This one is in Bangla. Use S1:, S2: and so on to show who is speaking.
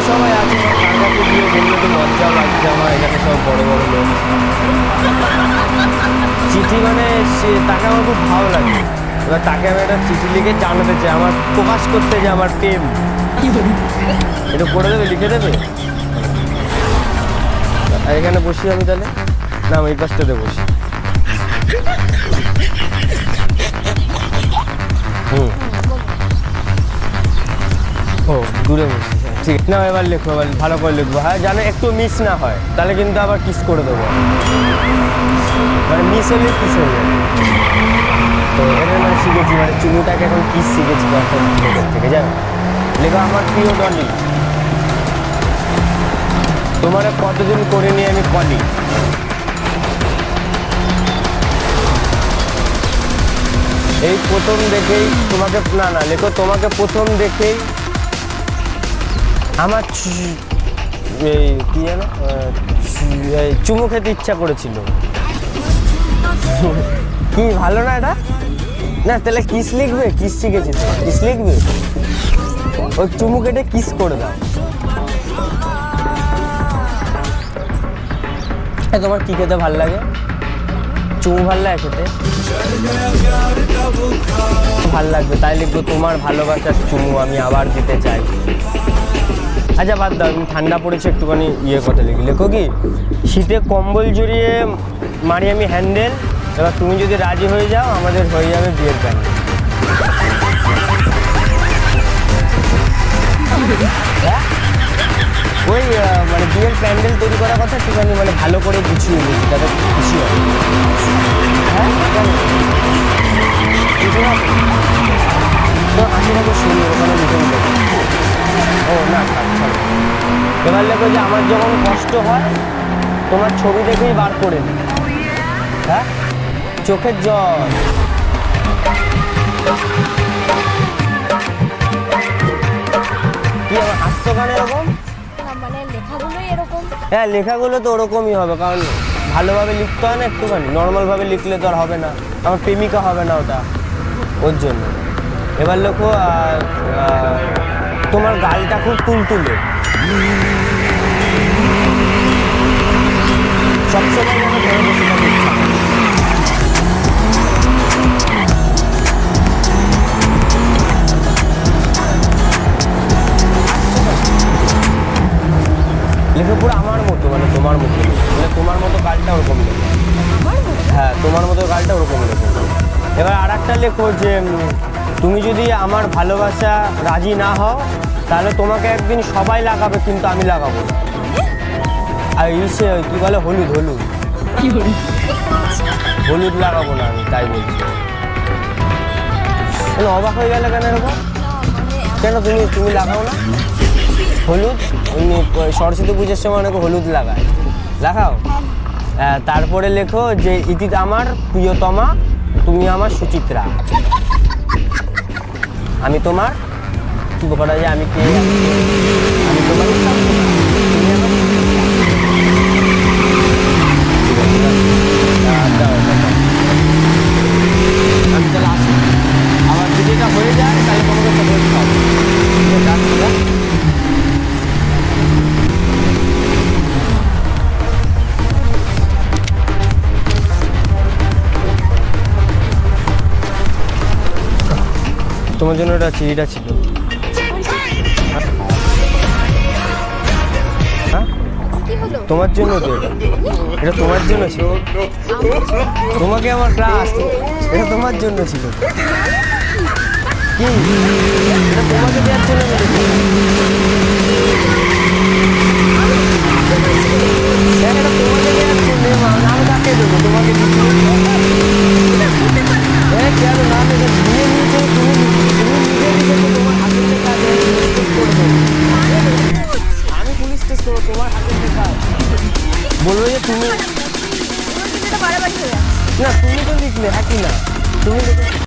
S1: সবাই আছে, তার কাছে গিয়ে বললে তো লজ্জাও লাগছে আমার, এখানে সব বড় বড় লোক। চিঠি মানে সে তাকে আমার খুব ভালো লাগে, এবার তাকে আমি একটা চিঠি লিখে জানাতে চাই, আমার প্রকাশ করতে যে আমার প্রেম। এটা করে দেবে, লিখে দেবে। আর এখানে বসি আমি তাহলে, না আমি এই পাশটাতে বসি। ও দূরে বসি, ঠিক আছে। না এবার লেখো, এবার ভালো করে লিখবো, হ্যাঁ জানো একটু মিস না হয়, তাহলে কিন্তু আবার কিস করে দেবো, মানে মিস হলে কিস হয়ে যাবে। তো এটা মানে শিখেছি, মানে চুমুটাকে এখন কিস শিখেছি থেকে, জানো। লেখো, আমার প্রিয় ডলি, তোমার কতদিন করে নিয়ে আমি কলি। এই প্রথম দেখেই তোমাকে, না না লেখো, তোমাকে প্রথম দেখেই আমার এই কি জানো চুমু খেতে ইচ্ছা করেছিল। কি ভালো না এটা? না তাহলে কিস লিখবে, কিস শিখেছি তো, কিস লিখবে, ওই চুমু কেটে কিস করে দাও। তোমার কি খেতে ভাল লাগে? চুমু ভাল লাগে খেতে? ভাল লাগবে, তাই লিখবো, তোমার ভালোবাসার চুমু আমি আবার দিতে চাই। আচ্ছা বাদ দাও, ঠান্ডা পড়েছে একটুখানি ইয়ে কথা লিখি। লেখো কি, শীতে কম্বল জড়িয়ে মারি আমি হ্যান্ডেল, এবার তুমি যদি রাজি হয়ে যাও আমাদের হয়ে যাবে বিয়ের প্যান্ডেল। হ্যাঁ ওই মানে বিয়ের প্যান্ডেল তৈরি করার কথা একটুখানি মানে ভালো করে গুছিয়ে বলছি, যাতে খুশি হয়। হ্যাঁ তো আমি দেখো শুনি ওখানে লিখে নিতে। ও না ছাড়ো। এবার লেখো যে আমার যখন কষ্ট হয় তোমার ছবি দেখেই বার করে দিই। হ্যাঁ চোখের জল। কি আমার হাসছো গান এরকম?
S2: মানে লেখাগুলোই এরকম।
S1: হ্যাঁ লেখাগুলো তো ওরকমই হবে, কারণ ভালোভাবে লিখতে হয় না, একটুখানি নর্মালভাবে লিখলে তো আর হবে না, আমার প্রেমিকা হবে না ওটা, ওর জন্য। এবার লেখো তোমার গালটা খুব তুলতুলে, সবসময় যেন ধরে বসে থাকতে ইচ্ছা করে। লেখো পুরো আমার মতো, মানে তোমার মতো, মানে তোমার মতো গালটা ওরকম লেখো। হ্যাঁ তোমার মতো গালটা ওরকম লেখো। এবার আর একটা লেখো যে তুমি যদি আমার ভালোবাসা রাজি না হও তাহলে তোমাকে একদিন সবাই লাগাবে কিন্তু আমি লাগাবো না। আর ইসে কি বলে, হলুদ হলুদ হলুদ লাগাবো না আমি, তাই বলছি। কেন অবাক হয়ে গেলে কেন এরকম? কেন তুমি লাগাও না হলুদ? এমনি সরস্বতী পুজোর সময় অনেকে হলুদ লাগায়, লাগাও। তারপরে লেখো যে ইতি আমার প্রিয়তমা, তুমি আমার সুচিত্রা, আমি তোমার কি করা যায়, আমি কে, আমি তোমার আমি তাহলে আসি, আমার যদি এটা হয়ে যায় তাহলে তোমাকে খবর খাবো। তোমার জন্য এটা চিঠিটা ছিল। হ্যাঁ তোমার জন্য তো এটা তোমার জন্য ছিল, তোমাকে আমার ক্লাস, এটা তোমার জন্য ছিল। কি এটা তোমাকে দেওয়ার জন্য এটা তোমাকে দেওয়ার জন্য, আমি কাকে দেবো তোমাকে? কেন না নিয়ে নিয়েছো তুমি, তোমার হাতের লেখা আমি পুলিশ টেস্ট করবো, তোমার হাতের লেখা বলবো যে তুমি না, তুমি তো লিখলে, হ্যাঁ কি না তুমি